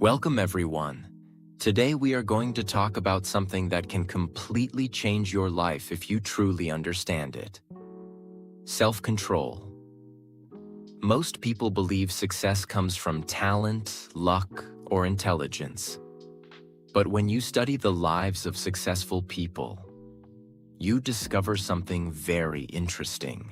Welcome everyone. Today we are going to talk about something that can completely change your life if you truly understand it. Self-control. Most people believe success comes from talent, luck, or intelligence. But when you study the lives of successful people, you discover something very interesting.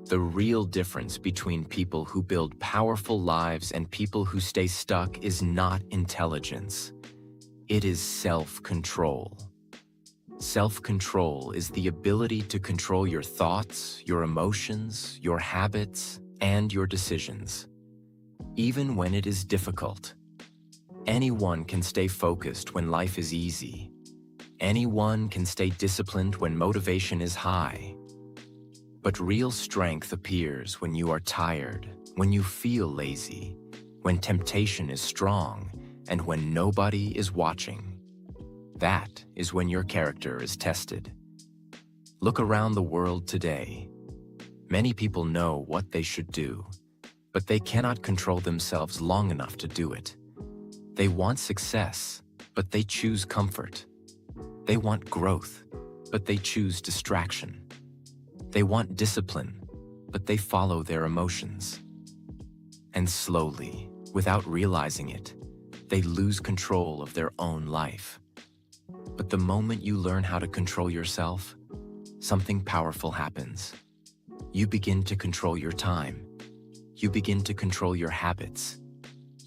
The real difference between people who build powerful lives and people who stay stuck is not intelligence. It is self-control. Self-control is the ability to control your thoughts, your emotions, your habits, and your decisions, even when it is difficult. Anyone can stay focused when life is easy. Anyone can stay disciplined when motivation is high. But real strength appears when you are tired, when you feel lazy, when temptation is strong, and when nobody is watching. That is when your character is tested. Look around the world today. Many people know what they should do, but they cannot control themselves long enough to do it. They want success, but they choose comfort. They want growth, but they choose distraction. They want discipline, but they follow their emotions. And slowly, without realizing it, they lose control of their own life. But the moment you learn how to control yourself, something powerful happens. You begin to control your time. You begin to control your habits.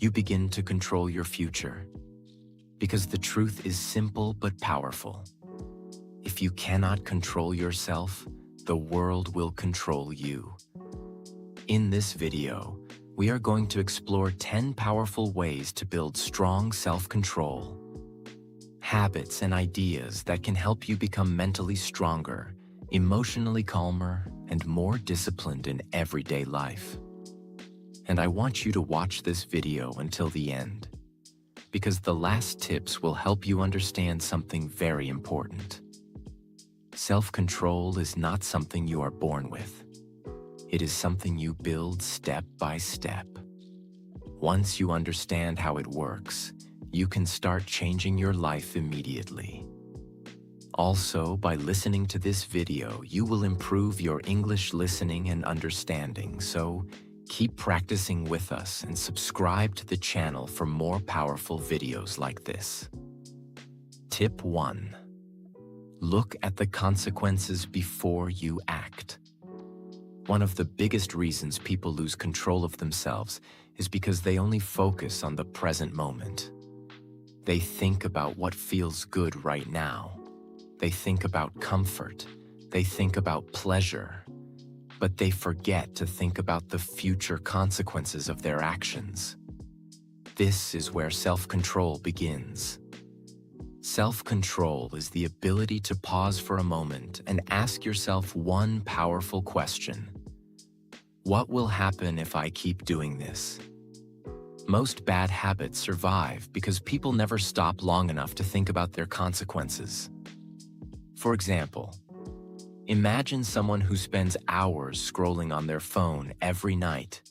You begin to control your future. Because the truth is simple but powerful. If you cannot control yourself, the world will control you. In this video, we are going to explore 10 powerful ways to build strong self-control, habits and ideas that can help you become mentally stronger, emotionally calmer, and more disciplined in everyday life. And I want you to watch this video until the end, because the last tips will help you understand something very important. Self-control is not something you are born with. It is something you build step by step. Once you understand how it works, you can start changing your life immediately. Also, by listening to this video, you will improve your English listening and understanding, so keep practicing with us and subscribe to the channel for more powerful videos like this. Tip 1. Look at the consequences before you act. One of the biggest reasons people lose control of themselves is because they only focus on the present moment. They think about what feels good right now. They think about comfort. They think about pleasure. But they forget to think about the future consequences of their actions. This is where self-control begins. Self-control is the ability to pause for a moment and ask yourself one powerful question. What will happen if I keep doing this? Most bad habits survive because people never stop long enough to think about their consequences. For example, imagine someone who spends hours scrolling on their phone every night.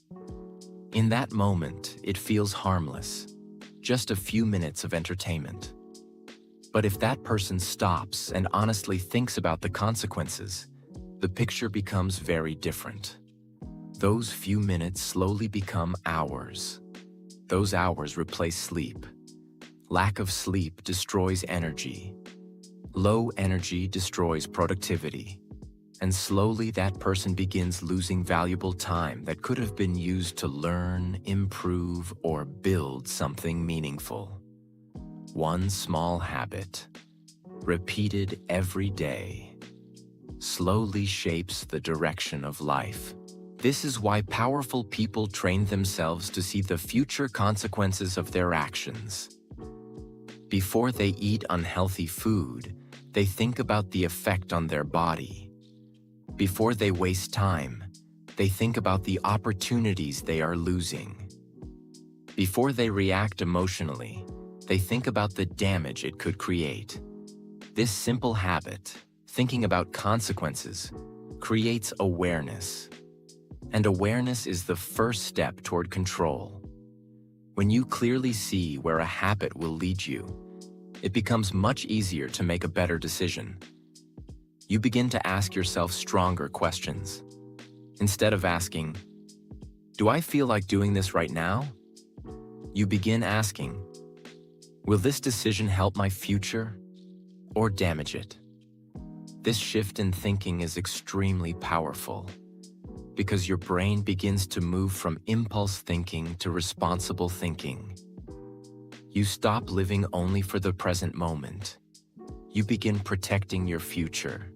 In that moment, it feels harmless, just a few minutes of entertainment. But if that person stops and honestly thinks about the consequences, the picture becomes very different. Those few minutes slowly become hours. Those hours replace sleep. Lack of sleep destroys energy. Low energy destroys productivity. And slowly that person begins losing valuable time that could have been used to learn, improve, or build something meaningful. One small habit, repeated every day, slowly shapes the direction of life. This is why powerful people train themselves to see the future consequences of their actions. Before they eat unhealthy food, they think about the effect on their body. Before they waste time, they think about the opportunities they are losing. Before they react emotionally, they think about the damage it could create. This simple habit, thinking about consequences, creates awareness. And awareness is the first step toward control. When you clearly see where a habit will lead you, it becomes much easier to make a better decision. You begin to ask yourself stronger questions. Instead of asking, "Do I feel like doing this right now?" you begin asking, "Will this decision help my future or damage it?" This shift in thinking is extremely powerful because your brain begins to move from impulse thinking to responsible thinking. You stop living only for the present moment. You begin protecting your future.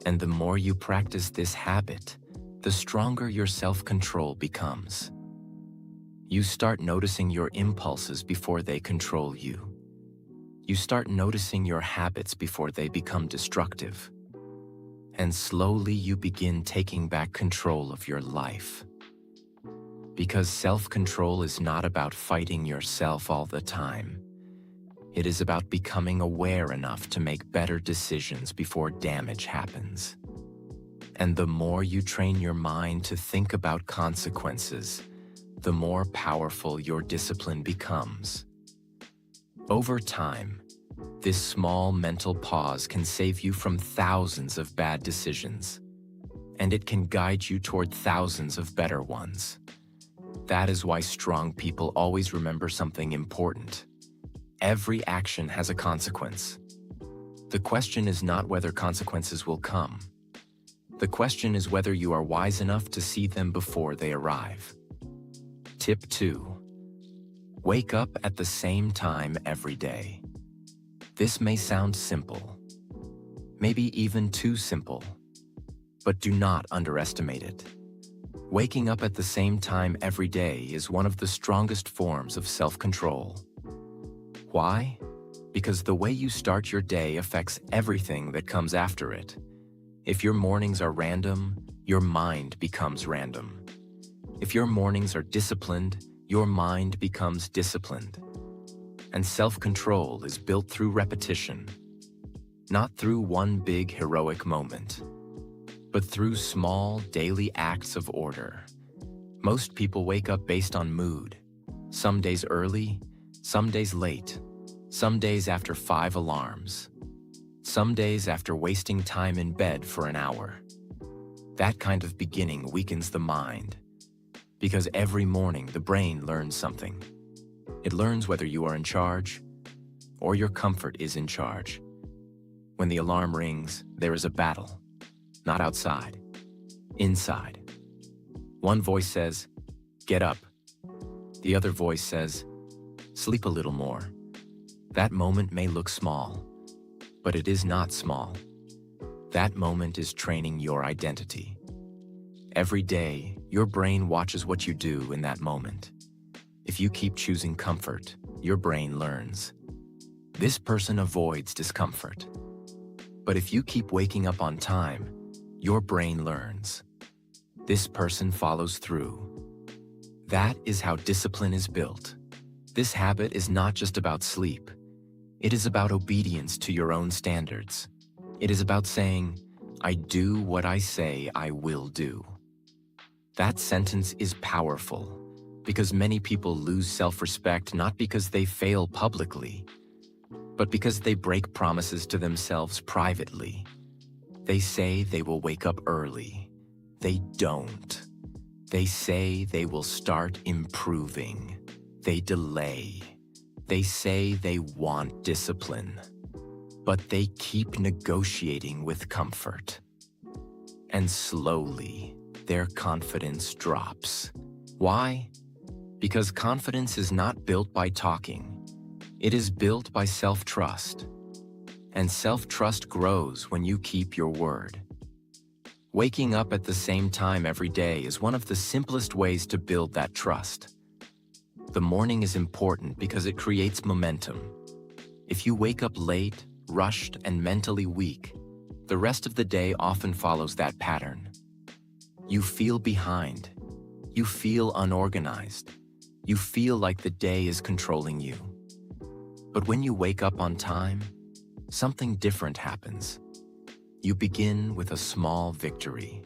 And the more you practice this habit, the stronger your self-control becomes. You start noticing your impulses before they control you. You start noticing your habits before they become destructive. And slowly you begin taking back control of your life. Because self-control is not about fighting yourself all the time. It is about becoming aware enough to make better decisions before damage happens. And the more you train your mind to think about consequences, the more powerful your discipline becomes. Over time, this small mental pause can save you from thousands of bad decisions, and it can guide you toward thousands of better ones. That is why strong people always remember something important. Every action has a consequence. The question is not whether consequences will come. The question is whether you are wise enough to see them before they arrive. Tip 2. Wake up at the same time every day. This may sound simple, maybe even too simple, but do not underestimate it. Waking up at the same time every day is one of the strongest forms of self-control. Why? Because the way you start your day affects everything that comes after it. If your mornings are random, your mind becomes random. If your mornings are disciplined, your mind becomes disciplined. And self-control is built through repetition, not through one big heroic moment, but through small daily acts of order. Most people wake up based on mood, some days early, some days late, some days after 5 alarms, some days after wasting time in bed for an hour. That kind of beginning weakens the mind, because every morning the brain learns something. It learns whether you are in charge or your comfort is in charge. When the alarm rings, there is a battle, not outside, inside. One voice says, "Get up." The other voice says, "Sleep a little more." That moment may look small, but it is not small. That moment is training your identity. Every day, your brain watches what you do in that moment. If you keep choosing comfort, your brain learns. This person avoids discomfort. But if you keep waking up on time, your brain learns. This person follows through. That is how discipline is built. This habit is not just about sleep. It is about obedience to your own standards. It is about saying, "I do what I say I will do." That sentence is powerful, because many people lose self-respect not because they fail publicly, but because they break promises to themselves privately. They say they will wake up early. They don't. They say they will start improving. They delay. They say they want discipline, but they keep negotiating with comfort. And slowly, their confidence drops. Why? Because confidence is not built by talking. It is built by self-trust. And self-trust grows when you keep your word. Waking up at the same time every day is one of the simplest ways to build that trust. The morning is important because it creates momentum. If you wake up late, rushed, and mentally weak, the rest of the day often follows that pattern. You feel behind. You feel unorganized. You feel like the day is controlling you. But when you wake up on time, something different happens. You begin with a small victory.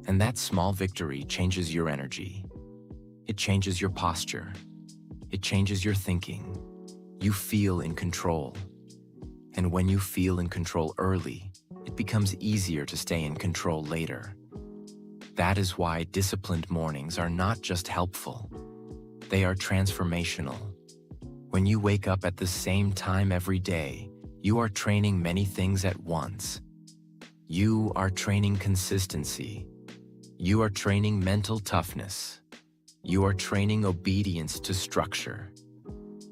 And that small victory changes your energy. It changes your posture. it changes your thinking. You feel in control. And when you feel in control early, it becomes easier to stay in control later. That is why disciplined mornings are not just helpful. They are transformational. When you wake up at the same time every day, you are training many things at once. You are training consistency. You are training mental toughness. You are training obedience to structure.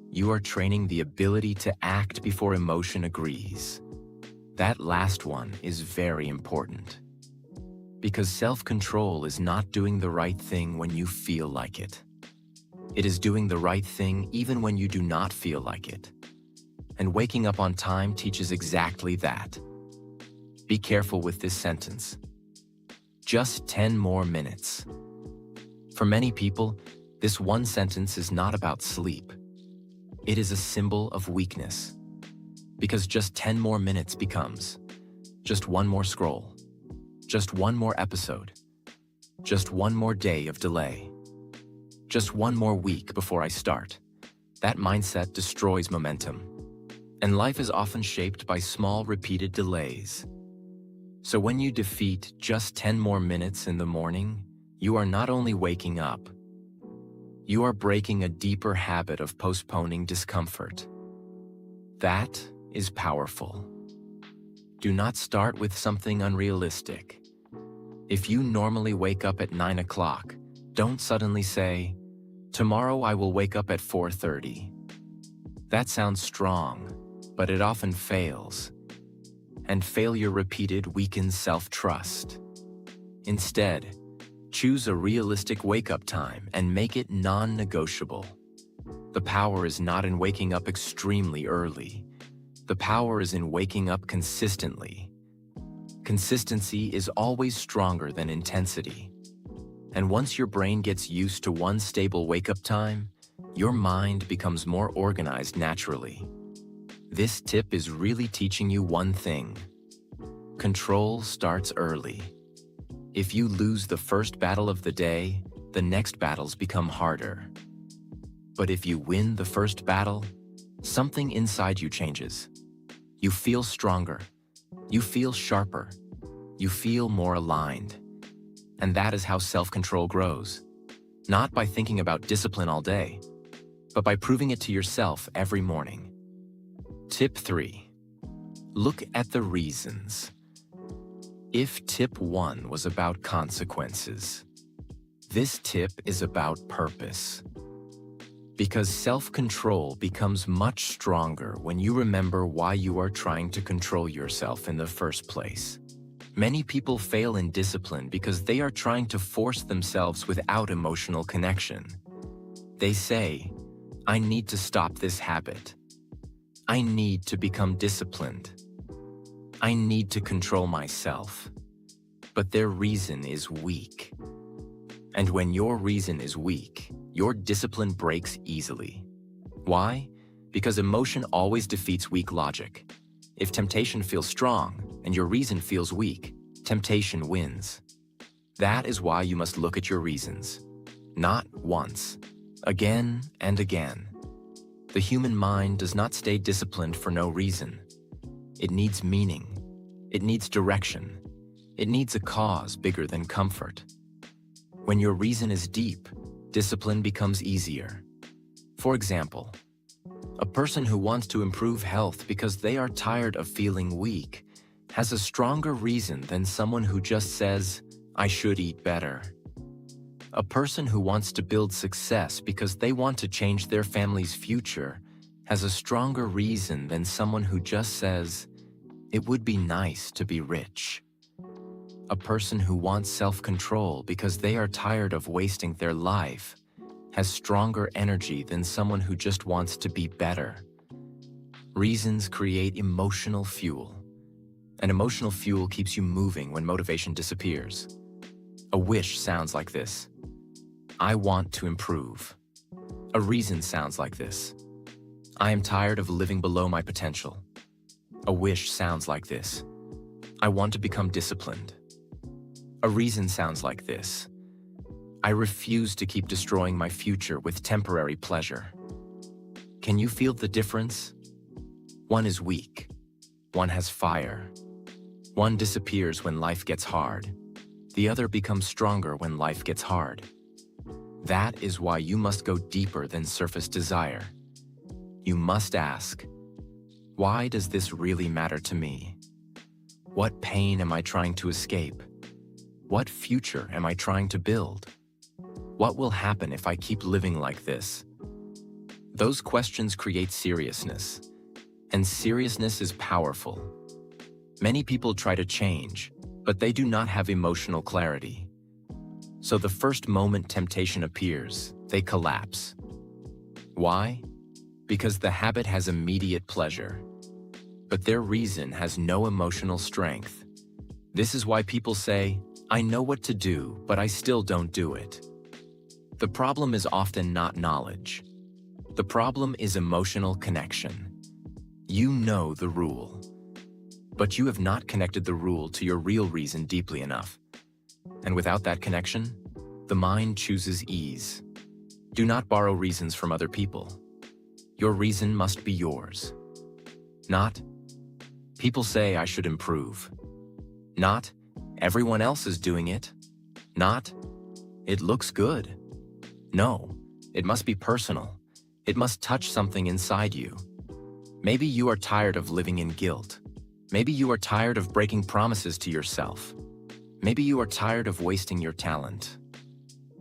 You are training the ability to act before emotion agrees. That last one is very important. Because self-control is not doing the right thing when you feel like it. It is doing the right thing even when you do not feel like it. And waking up on time teaches exactly that. Be careful with this sentence. Just 10 more minutes. For many people, this one sentence is not about sleep. It is a symbol of weakness. Because just 10 more minutes becomes just one more scroll, just one more episode, just one more day of delay, just one more week before I start. That mindset destroys momentum. And life is often shaped by small, repeated delays. So when you defeat just 10 more minutes in the morning, you are not only waking up, you are breaking a deeper habit of postponing discomfort. That is powerful. Do not start with something unrealistic. If you normally wake up at 9 o'clock, don't suddenly say, "Tomorrow I will wake up at 4:30. That sounds strong, but it often fails. And failure repeated weakens self-trust. Instead, choose a realistic wake-up time and make it non-negotiable. The power is not in waking up extremely early. The power is in waking up consistently. Consistency is always stronger than intensity. And once your brain gets used to one stable wake-up time, your mind becomes more organized naturally. This tip is really teaching you one thing. Control starts early. If you lose the first battle of the day, the next battles become harder. But if you win the first battle, something inside you changes. You feel stronger. You feel sharper. You feel more aligned. And that is how self-control grows. Not by thinking about discipline all day, but by proving it to yourself every morning. Tip 3. Look at the reasons. If tip 1 was about consequences, this tip is about purpose. Because self-control becomes much stronger when you remember why you are trying to control yourself in the first place. Many people fail in discipline because they are trying to force themselves without emotional connection. They say, "I need to stop this habit. I need to become disciplined. I need to control myself." But their reason is weak. And when your reason is weak, your discipline breaks easily. Why? Because emotion always defeats weak logic. If temptation feels strong and your reason feels weak, temptation wins. That is why you must look at your reasons. Not once, again and again. The human mind does not stay disciplined for no reason. It needs meaning. It needs direction. It needs a cause bigger than comfort. When your reason is deep, discipline becomes easier. For example, a person who wants to improve health because they are tired of feeling weak has a stronger reason than someone who just says, "I should eat better." A person who wants to build success because they want to change their family's future has a stronger reason than someone who just says, "It would be nice to be rich." A person who wants self-control because they are tired of wasting their life has stronger energy than someone who just wants to be better. Reasons create emotional fuel, and emotional fuel keeps you moving when motivation disappears. A wish sounds like this: "I want to improve." A reason sounds like this: "I am tired of living below my potential." A wish sounds like this: "I want to become disciplined." A reason sounds like this: "I refuse to keep destroying my future with temporary pleasure." Can you feel the difference? One is weak. One has fire. One disappears when life gets hard. The other becomes stronger when life gets hard. That is why you must go deeper than surface desire. You must ask, why does this really matter to me? What pain am I trying to escape? What future am I trying to build? What will happen if I keep living like this? Those questions create seriousness, and seriousness is powerful. Many people try to change, but they do not have emotional clarity. So the first moment temptation appears, they collapse. Why? Because the habit has immediate pleasure, but their reason has no emotional strength. This is why people say, I know what to do, but I still don't do it. The problem is often not knowledge. The problem is emotional connection. You know the rule, but you have not connected the rule to your real reason deeply enough. And without that connection, the mind chooses ease. Do not borrow reasons from other people. Your reason must be yours. Not, people say I should improve. Not, everyone else is doing it. Not, it looks good. No, it must be personal. It must touch something inside you. Maybe you are tired of living in guilt. Maybe you are tired of breaking promises to yourself. Maybe you are tired of wasting your talent.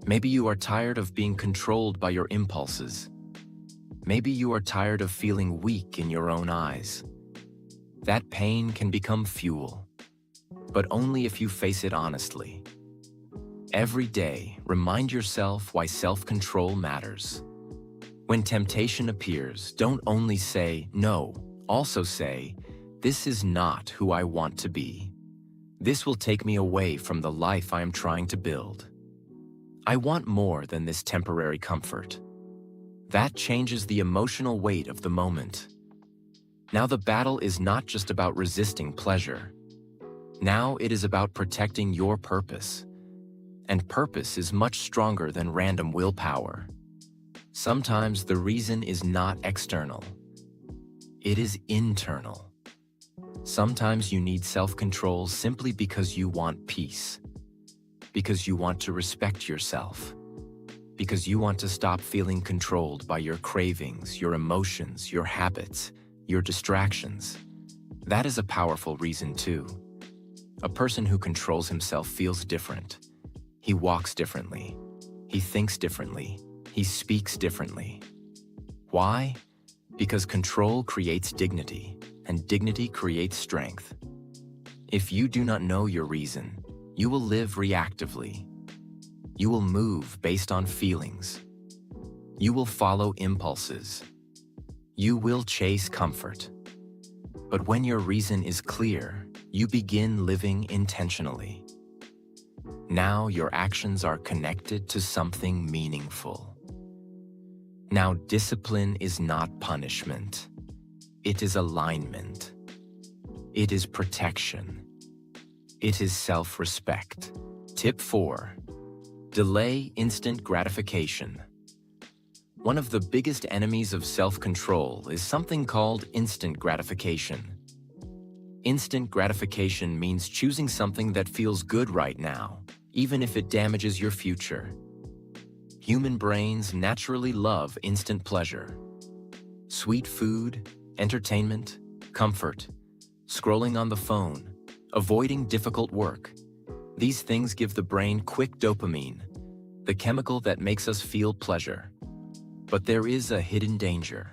Maybe you are tired of being controlled by your impulses. Maybe you are tired of feeling weak in your own eyes. That pain can become fuel, but only if you face it honestly. Every day, remind yourself why self-control matters. When temptation appears, don't only say no, also say, this is not who I want to be. This will take me away from the life I am trying to build. I want more than this temporary comfort. That changes the emotional weight of the moment. Now the battle is not just about resisting pleasure. Now it is about protecting your purpose. And purpose is much stronger than random willpower. Sometimes the reason is not external. It is internal. Sometimes you need self-control simply because you want peace. Because you want to respect yourself. Because you want to stop feeling controlled by your cravings, your emotions, your habits, your distractions. That is a powerful reason too. A person who controls himself feels different. He walks differently. He thinks differently. He speaks differently. Why? Because control creates dignity, and dignity creates strength. If you do not know your reason, you will live reactively. You will move based on feelings. You will follow impulses. You will chase comfort. But when your reason is clear, you begin living intentionally. Now your actions are connected to something meaningful. Now discipline is not punishment. It is alignment. It is protection. It is self-respect. Tip 4. Delay instant gratification. One of the biggest enemies of self-control is something called instant gratification. Instant gratification means choosing something that feels good right now, even if it damages your future. Human brains naturally love instant pleasure. Sweet food, entertainment, comfort, scrolling on the phone, avoiding difficult work. These things give the brain quick dopamine, the chemical that makes us feel pleasure. But there is a hidden danger.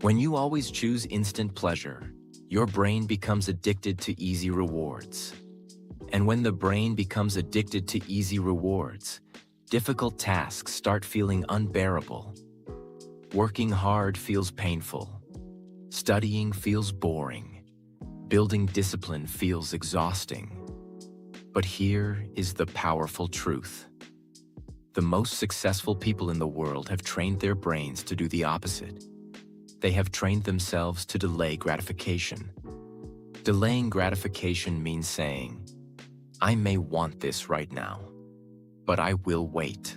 When you always choose instant pleasure, your brain becomes addicted to easy rewards. And when the brain becomes addicted to easy rewards, difficult tasks start feeling unbearable. Working hard feels painful. Studying feels boring. Building discipline feels exhausting. But here is the powerful truth. The most successful people in the world have trained their brains to do the opposite. They have trained themselves to delay gratification. Delaying gratification means saying, I may want this right now, but I will wait.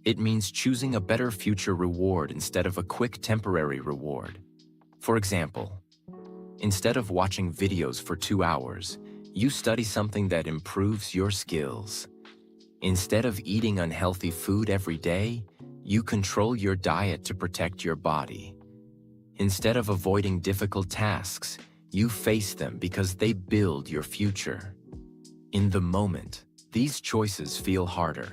It means choosing a better future reward instead of a quick temporary reward. For example, instead of watching videos for 2 hours, you study something that improves your skills. Instead of eating unhealthy food every day, you control your diet to protect your body. Instead of avoiding difficult tasks, you face them because they build your future. In the moment, these choices feel harder,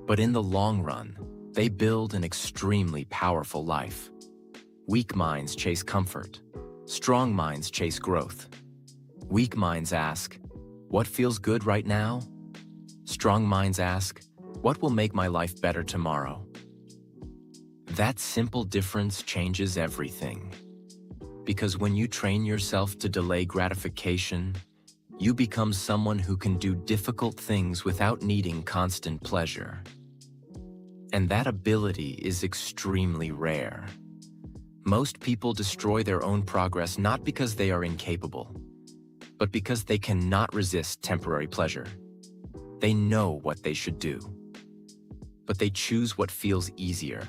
but in the long run, they build an extremely powerful life. Weak minds chase comfort. Strong minds chase growth. Weak minds ask, "What feels good right now?" Strong minds ask, "What will make my life better tomorrow?" That simple difference changes everything. Because when you train yourself to delay gratification, you become someone who can do difficult things without needing constant pleasure. And that ability is extremely rare. Most people destroy their own progress not because they are incapable, but because they cannot resist temporary pleasure. They know what they should do, but they choose what feels easier.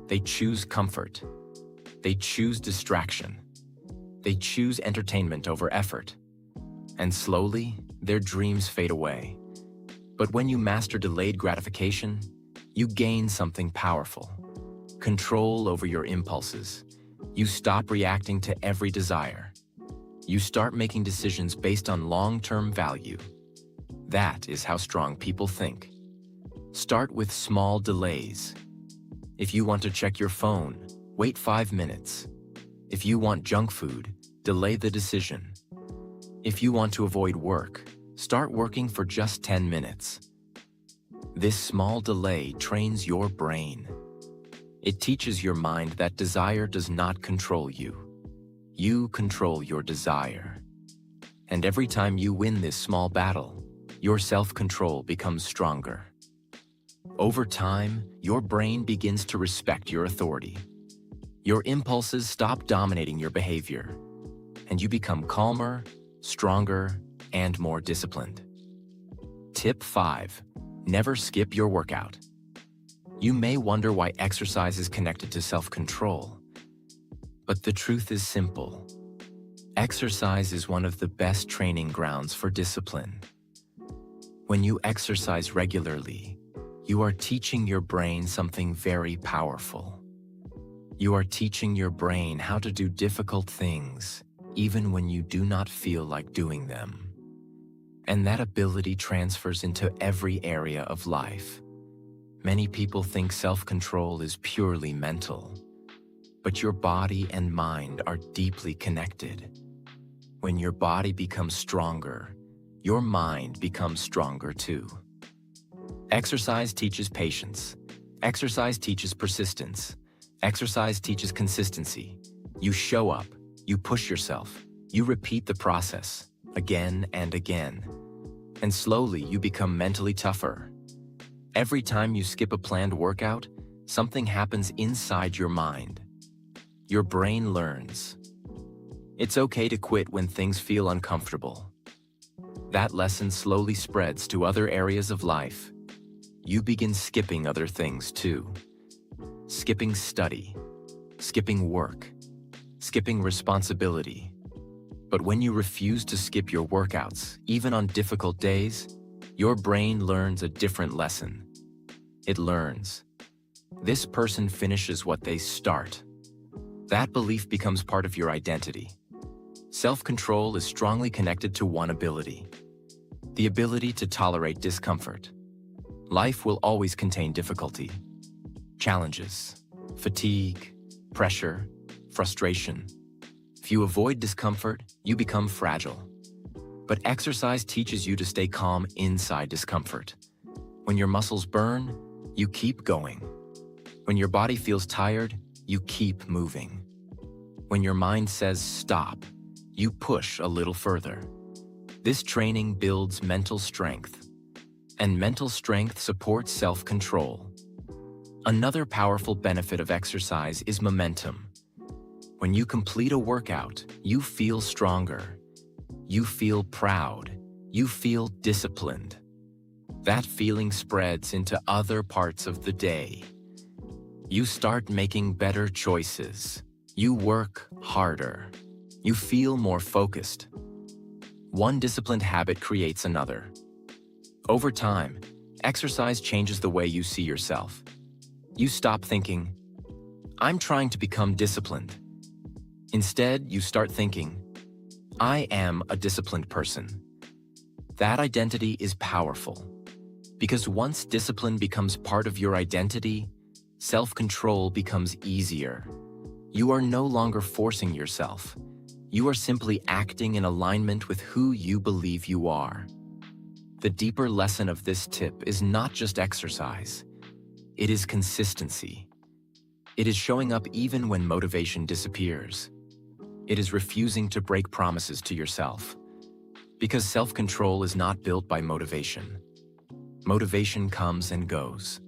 They choose comfort. They choose distraction. They choose entertainment over effort. And slowly, their dreams fade away. But when you master delayed gratification, you gain something powerful. Control over your impulses. You stop reacting to every desire. You start making decisions based on long-term value. That is how strong people think. Start with small delays. If you want to check your phone, wait 5 minutes. If you want junk food, delay the decision. If you want to avoid work, start working for just 10 minutes. This small delay trains your brain. It teaches your mind that desire does not control you. You control your desire. And every time you win this small battle, your self-control becomes stronger. Over time, your brain begins to respect your authority. Your impulses stop dominating your behavior, and you become calmer, stronger, and more disciplined. Tip 5. Never skip your workout. You may wonder why exercise is connected to self-control. But the truth is simple. Exercise is one of the best training grounds for discipline. When you exercise regularly, you are teaching your brain something very powerful. You are teaching your brain how to do difficult things, even when you do not feel like doing them. And that ability transfers into every area of life. Many people think self-control is purely mental, but your body and mind are deeply connected. When your body becomes stronger, your mind becomes stronger too. Exercise teaches patience. Exercise teaches persistence. Exercise teaches consistency. You show up, you push yourself, you repeat the process again and again. And slowly you become mentally tougher. Every time you skip a planned workout, something happens inside your mind. Your brain learns. It's okay to quit when things feel uncomfortable. That lesson slowly spreads to other areas of life. You begin skipping other things too. Skipping study, skipping work, skipping responsibility. But when you refuse to skip your workouts, even on difficult days, your brain learns a different lesson. It learns, this person finishes what they start. That belief becomes part of your identity. Self-control is strongly connected to one ability: the ability to tolerate discomfort. Life will always contain difficulty, challenges, fatigue, pressure, frustration. If you avoid discomfort, you become fragile. But exercise teaches you to stay calm inside discomfort. When your muscles burn, you keep going. When your body feels tired, you keep moving. When your mind says stop, you push a little further. This training builds mental strength, and mental strength supports self-control. Another powerful benefit of exercise is momentum. When you complete a workout, you feel stronger. You feel proud. You feel disciplined. That feeling spreads into other parts of the day. You start making better choices. You work harder. You feel more focused. One disciplined habit creates another. Over time, exercise changes the way you see yourself. You stop thinking, "I'm trying to become disciplined." Instead, you start thinking, "I am a disciplined person." That identity is powerful, because once discipline becomes part of your identity, self-control becomes easier. You are no longer forcing yourself. You are simply acting in alignment with who you believe you are. The deeper lesson of this tip is not just exercise. It is consistency. It is showing up even when motivation disappears. It is refusing to break promises to yourself. Because self-control is not built by motivation. Motivation comes and goes.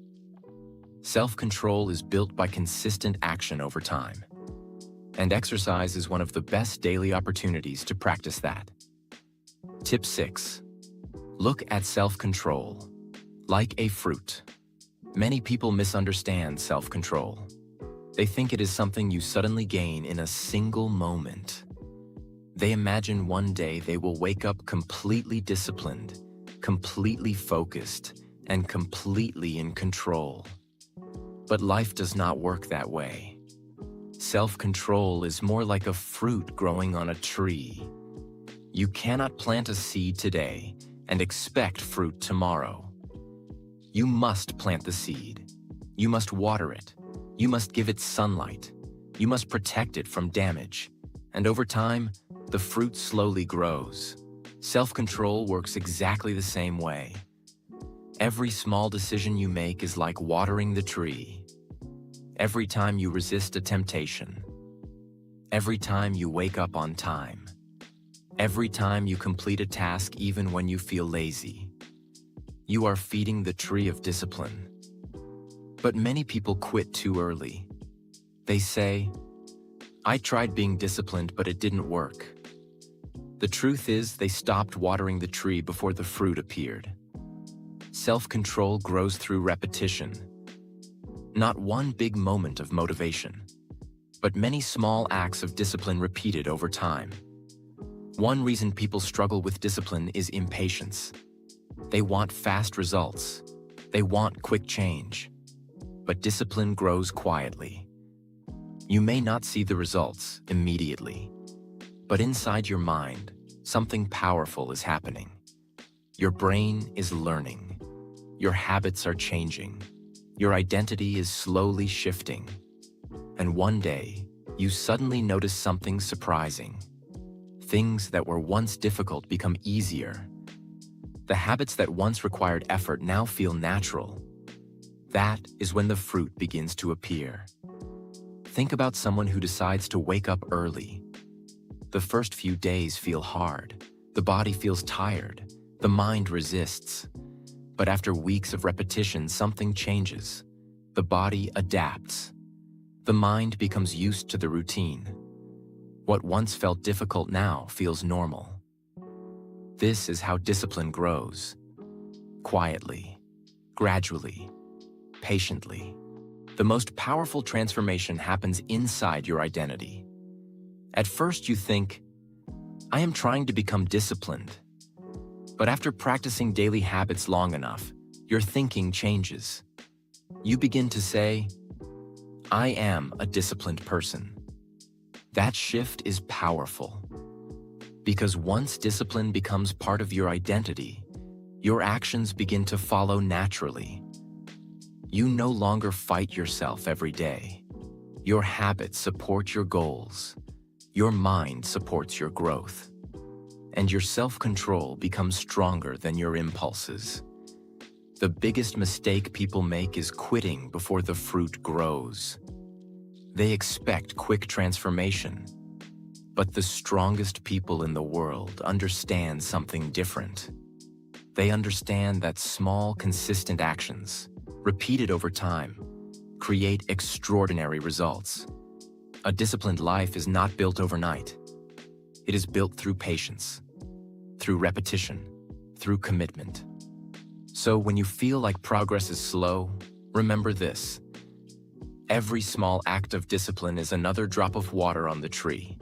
Self-control is built by consistent action over time. And exercise is one of the best daily opportunities to practice that. Tip 6. Look at self-control like a fruit. Many people misunderstand self-control. They think it is something you suddenly gain in a single moment. They imagine one day they will wake up completely disciplined, completely focused, and completely in control. But life does not work that way. Self-control is more like a fruit growing on a tree. You cannot plant a seed today and expect fruit tomorrow. You must plant the seed. You must water it. You must give it sunlight. You must protect it from damage. And over time, the fruit slowly grows. Self-control works exactly the same way. Every small decision you make is like watering the tree. Every time you resist a temptation. Every time you wake up on time. Every time you complete a task even when you feel lazy. You are feeding the tree of discipline. But many people quit too early. They say, "I tried being disciplined, but it didn't work." The truth is, they stopped watering the tree before the fruit appeared. Self-control grows through repetition. Not one big moment of motivation, but many small acts of discipline repeated over time. One reason people struggle with discipline is impatience. They want fast results. They want quick change. But discipline grows quietly. You may not see the results immediately, but inside your mind, something powerful is happening. Your brain is learning. Your habits are changing. Your identity is slowly shifting. And one day, you suddenly notice something surprising. Things that were once difficult become easier. The habits that once required effort now feel natural. That is when the fruit begins to appear. Think about someone who decides to wake up early. The first few days feel hard. The body feels tired. The mind resists. But after weeks of repetition, something changes. The body adapts. The mind becomes used to the routine. What once felt difficult now feels normal. This is how discipline grows. Quietly, gradually, patiently. The most powerful transformation happens inside your identity. At first you think, "I am trying to become disciplined." But after practicing daily habits long enough, your thinking changes. You begin to say, "I am a disciplined person." That shift is powerful. Because once discipline becomes part of your identity, your actions begin to follow naturally. You no longer fight yourself every day. Your habits support your goals. Your mind supports your growth. And your self-control becomes stronger than your impulses. The biggest mistake people make is quitting before the fruit grows. They expect quick transformation. But the strongest people in the world understand something different. They understand that small, consistent actions, repeated over time, create extraordinary results. A disciplined life is not built overnight. It is built through patience, through repetition, through commitment. So when you feel like progress is slow, remember this. Every small act of discipline is another drop of water on the tree.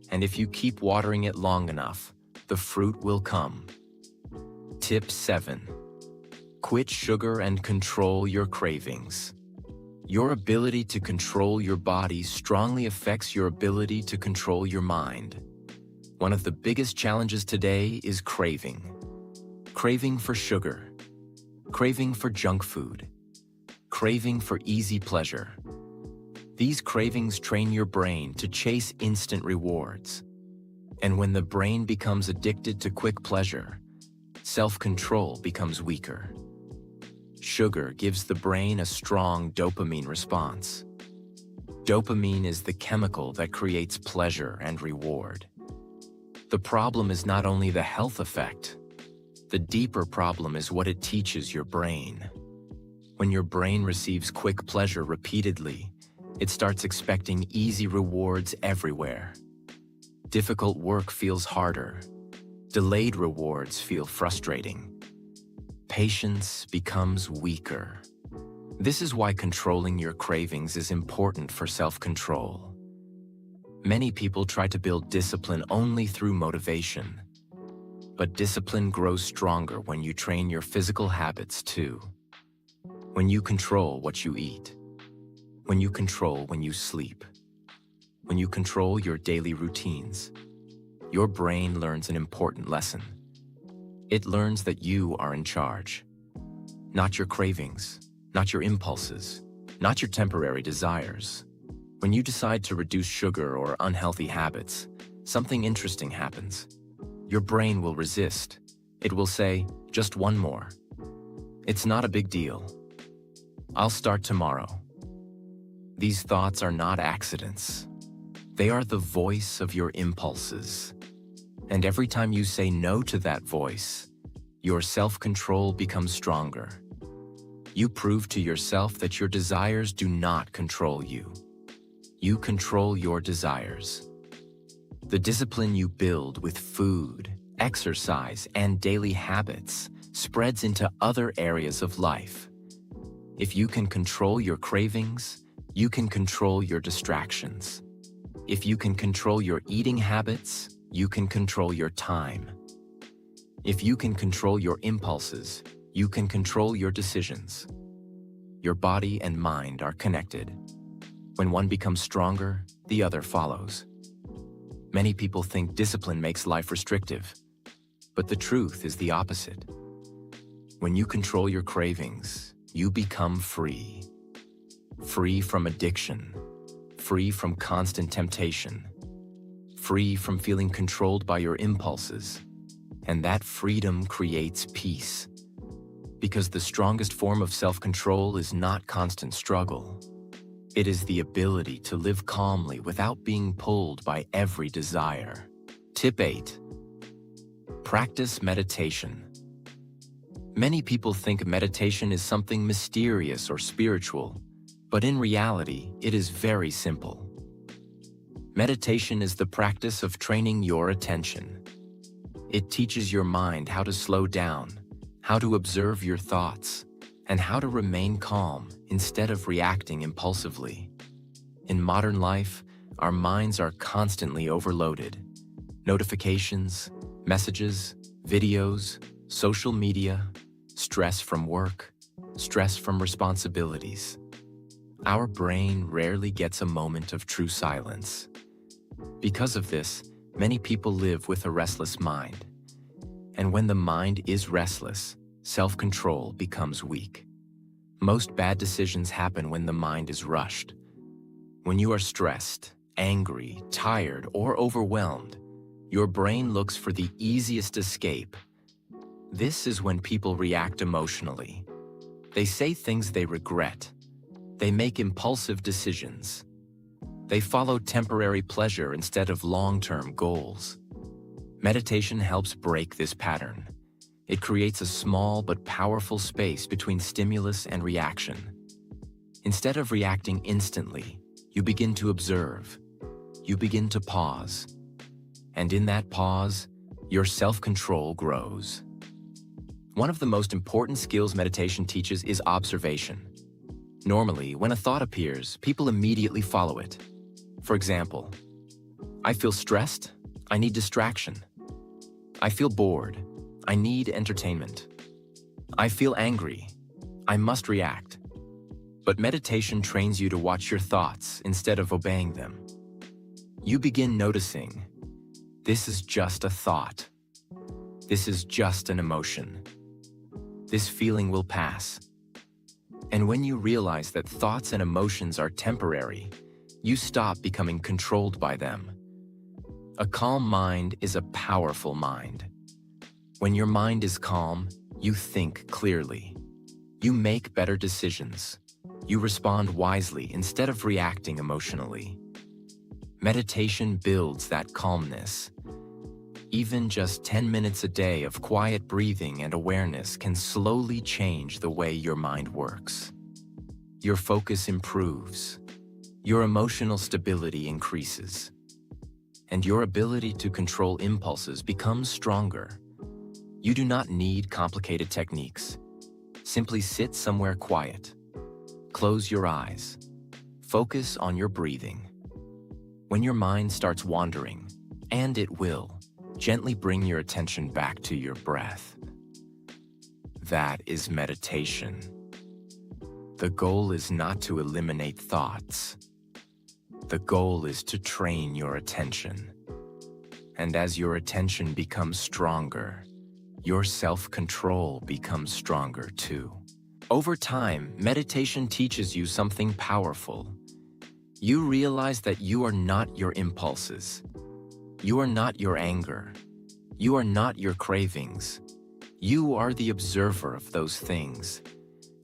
And if you keep watering it long enough, the fruit will come. Tip 7. Quit sugar and control your cravings. Your ability to control your body strongly affects your ability to control your mind. One of the biggest challenges today is craving. Craving for sugar. Craving for junk food. Craving for easy pleasure. These cravings train your brain to chase instant rewards. And when the brain becomes addicted to quick pleasure, self-control becomes weaker. Sugar gives the brain a strong dopamine response. Dopamine is the chemical that creates pleasure and reward. The problem is not only the health effect. The deeper problem is what it teaches your brain. When your brain receives quick pleasure repeatedly, it starts expecting easy rewards everywhere. Difficult work feels harder. Delayed rewards feel frustrating. Patience becomes weaker. This is why controlling your cravings is important for self-control. Many people try to build discipline only through motivation. But discipline grows stronger when you train your physical habits too. When you control what you eat. When you control when you sleep. When you control your daily routines. Your brain learns an important lesson. It learns that you are in charge. Not your cravings, not your impulses, not your temporary desires. When you decide to reduce sugar or unhealthy habits, something interesting happens. Your brain will resist. It will say, just one more. It's not a big deal. I'll start tomorrow. These thoughts are not accidents. They are the voice of your impulses. And every time you say no to that voice, your self-control becomes stronger. You prove to yourself that your desires do not control you. You control your desires. The discipline you build with food, exercise, and daily habits spreads into other areas of life. If you can control your cravings, you can control your distractions. If you can control your eating habits, you can control your time. If you can control your impulses, you can control your decisions. Your body and mind are connected. When one becomes stronger, the other follows. Many people think discipline makes life restrictive, but the truth is the opposite. When you control your cravings, you become free. Free from addiction, free from constant temptation, free from feeling controlled by your impulses, and that freedom creates peace. Because the strongest form of self-control is not constant struggle. It is the ability to live calmly without being pulled by every desire. Tip 8. Practice meditation. Many people think meditation is something mysterious or spiritual, but in reality, it is very simple. Meditation is the practice of training your attention. It teaches your mind how to slow down, how to observe your thoughts, and how to remain calm instead of reacting impulsively. In modern life, our minds are constantly overloaded. Notifications, messages, videos, social media, stress from work, stress from responsibilities. Our brain rarely gets a moment of true silence. Because of this, many people live with a restless mind. And when the mind is restless, self-control becomes weak. Most bad decisions happen when the mind is rushed. When you are stressed, angry, tired, or overwhelmed, your brain looks for the easiest escape. This is when people react emotionally. They say things they regret. They make impulsive decisions. They follow temporary pleasure instead of long-term goals. Meditation helps break this pattern. It creates a small but powerful space between stimulus and reaction. Instead of reacting instantly, you begin to observe. You begin to pause. And in that pause, your self-control grows. One of the most important skills meditation teaches is observation. Normally, when a thought appears, people immediately follow it. For example, I feel stressed, I need distraction. I feel bored, I need entertainment. I feel angry, I must react. But meditation trains you to watch your thoughts instead of obeying them. You begin noticing, this is just a thought. This is just an emotion. This feeling will pass. And when you realize that thoughts and emotions are temporary, you stop becoming controlled by them. A calm mind is a powerful mind. When your mind is calm, you think clearly. You make better decisions. You respond wisely instead of reacting emotionally. Meditation builds that calmness. Even just 10 minutes a day of quiet breathing and awareness can slowly change the way your mind works. Your focus improves. Your emotional stability increases. And your ability to control impulses becomes stronger. You do not need complicated techniques. Simply sit somewhere quiet. Close your eyes. Focus on your breathing. When your mind starts wandering, and it will, gently bring your attention back to your breath. That is meditation. The goal is not to eliminate thoughts. The goal is to train your attention. And as your attention becomes stronger, your self-control becomes stronger too. Over time, meditation teaches you something powerful. You realize that you are not your impulses. You are not your anger. You are not your cravings. You are the observer of those things.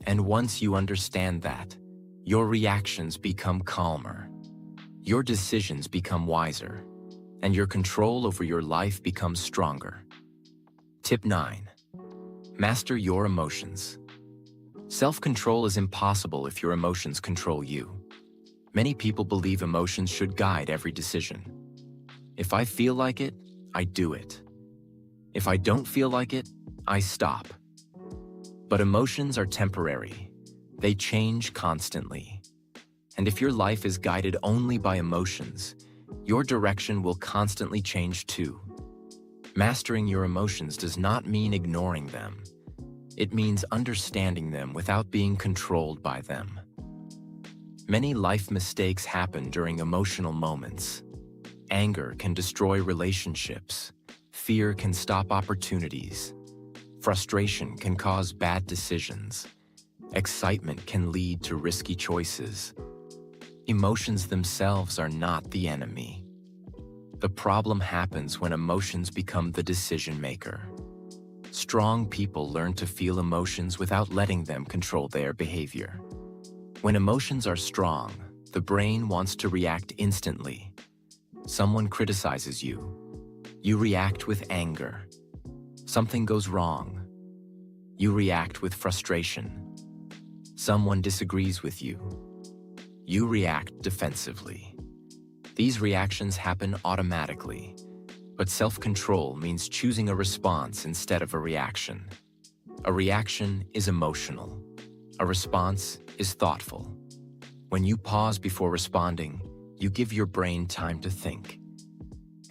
And once you understand that, your reactions become calmer. Your decisions become wiser. And your control over your life becomes stronger. Tip 9. Master your emotions. Self-control is impossible if your emotions control you. Many people believe emotions should guide every decision. If I feel like it, I do it. If I don't feel like it, I stop. But emotions are temporary. They change constantly. And if your life is guided only by emotions, your direction will constantly change too. Mastering your emotions does not mean ignoring them. It means understanding them without being controlled by them. Many life mistakes happen during emotional moments. Anger can destroy relationships. Fear can stop opportunities. Frustration can cause bad decisions. Excitement can lead to risky choices. Emotions themselves are not the enemy. The problem happens when emotions become the decision maker. Strong people learn to feel emotions without letting them control their behavior. When emotions are strong, the brain wants to react instantly. Someone criticizes you. You react with anger. Something goes wrong. You react with frustration. Someone disagrees with you. You react defensively. These reactions happen automatically, but self-control means choosing a response instead of a reaction. A reaction is emotional. A response is thoughtful. When you pause before responding, you give your brain time to think.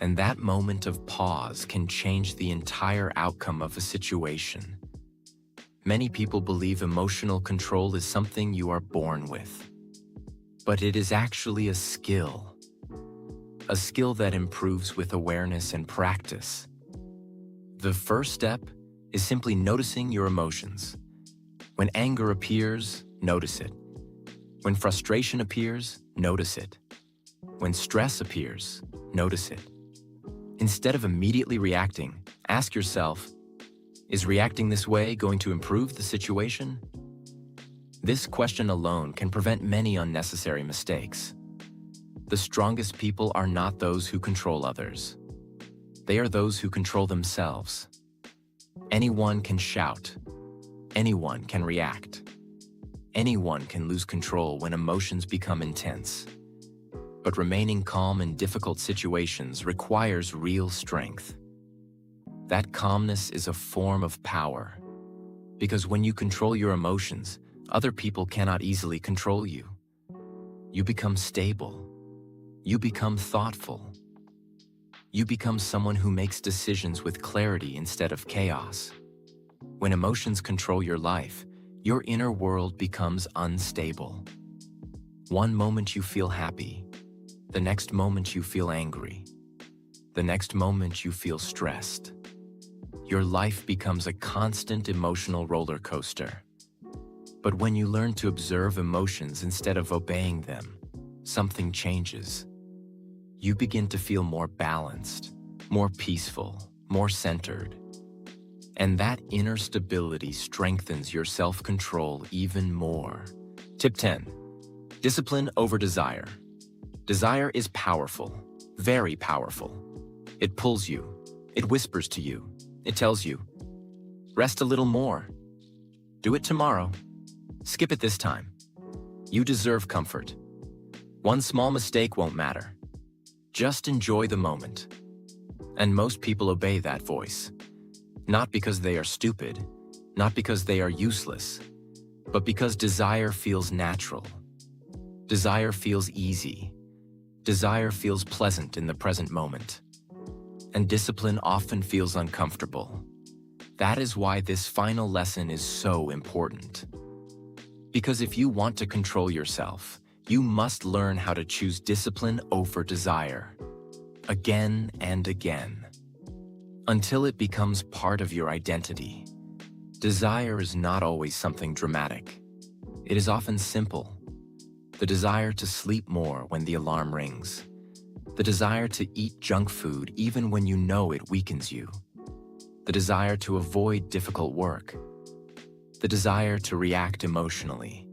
And that moment of pause can change the entire outcome of a situation. Many people believe emotional control is something you are born with. But it is actually a skill. A skill that improves with awareness and practice. The first step is simply noticing your emotions. When anger appears, notice it. When frustration appears, notice it. When stress appears, notice it. Instead of immediately reacting, ask yourself, is reacting this way going to improve the situation? This question alone can prevent many unnecessary mistakes. The strongest people are not those who control others. They are those who control themselves. Anyone can shout. Anyone can react. Anyone can lose control when emotions become intense. But remaining calm in difficult situations requires real strength. That calmness is a form of power. Because when you control your emotions, other people cannot easily control you. You become stable. You become thoughtful. You become someone who makes decisions with clarity instead of chaos. When emotions control your life, your inner world becomes unstable. One moment you feel happy, the next moment you feel angry, the next moment you feel stressed. Your life becomes a constant emotional roller coaster. But when you learn to observe emotions instead of obeying them, something changes. You begin to feel more balanced, more peaceful, more centered. And that inner stability strengthens your self-control even more. Tip 10. Discipline over desire. Desire is powerful, very powerful. It pulls you. It whispers to you. It tells you, rest a little more. Do it tomorrow. Skip it this time. You deserve comfort. One small mistake won't matter. Just enjoy the moment. And most people obey that voice. Not because they are stupid, not because they are useless, but because desire feels natural. Desire feels easy. Desire feels pleasant in the present moment. And discipline often feels uncomfortable. That is why this final lesson is so important. Because if you want to control yourself, you must learn how to choose discipline over desire, again and again, until it becomes part of your identity. Desire is not always something dramatic. It is often simple. The desire to sleep more when the alarm rings. The desire to eat junk food even when you know it weakens you. The desire to avoid difficult work. The desire to react emotionally.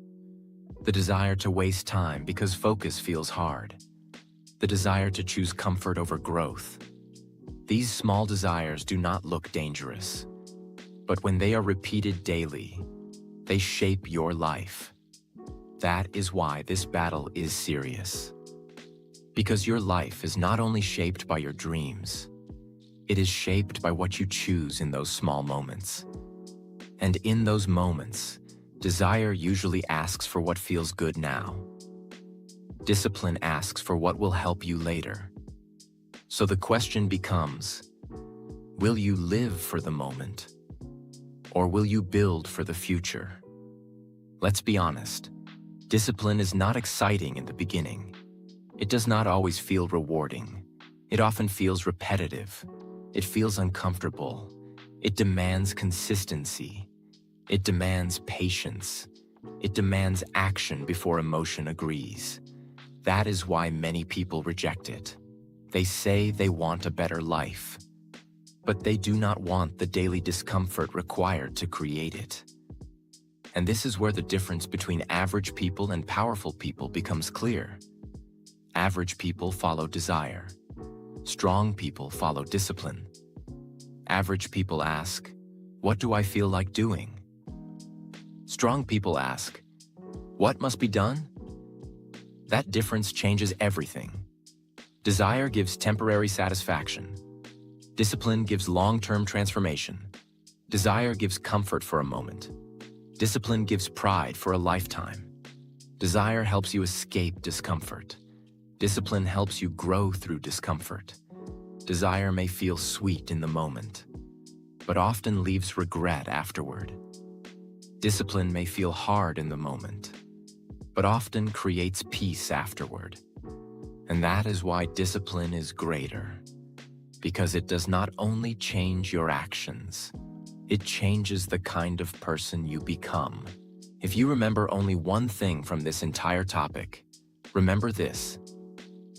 The desire to waste time because focus feels hard. The desire to choose comfort over growth. These small desires do not look dangerous, but when they are repeated daily, they shape your life. That is why this battle is serious. Because your life is not only shaped by your dreams, it is shaped by what you choose in those small moments. And in those moments, desire usually asks for what feels good now. Discipline asks for what will help you later. So the question becomes, will you live for the moment? Or will you build for the future? Let's be honest, discipline is not exciting in the beginning. It does not always feel rewarding. It often feels repetitive. It feels uncomfortable. It demands consistency. It demands patience. It demands action before emotion agrees. That is why many people reject it. They say they want a better life, but they do not want the daily discomfort required to create it. And this is where the difference between average people and powerful people becomes clear. Average people follow desire. Strong people follow discipline. Average people ask, what do I feel like doing? Strong people ask, what must be done? That difference changes everything. Desire gives temporary satisfaction. Discipline gives long-term transformation. Desire gives comfort for a moment. Discipline gives pride for a lifetime. Desire helps you escape discomfort. Discipline helps you grow through discomfort. Desire may feel sweet in the moment, but often leaves regret afterward. Discipline may feel hard in the moment, but often creates peace afterward. And that is why discipline is greater, because it does not only change your actions, it changes the kind of person you become. If you remember only one thing from this entire topic, remember this: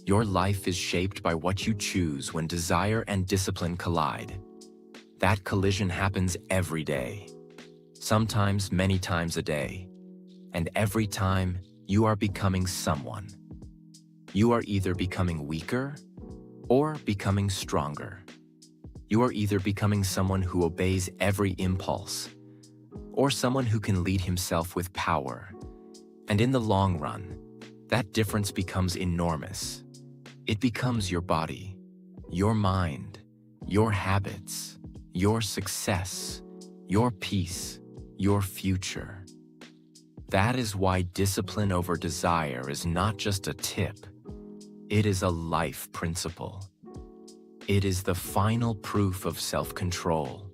your life is shaped by what you choose when desire and discipline collide. That collision happens every day, sometimes many times a day, and every time you are becoming someone. You are either becoming weaker or becoming stronger. You are either becoming someone who obeys every impulse or someone who can lead himself with power. And in the long run, that difference becomes enormous. It becomes your body, your mind, your habits, your success, your peace, your future. That is why discipline over desire is not just a tip, it is a life principle. It is the final proof of self-control.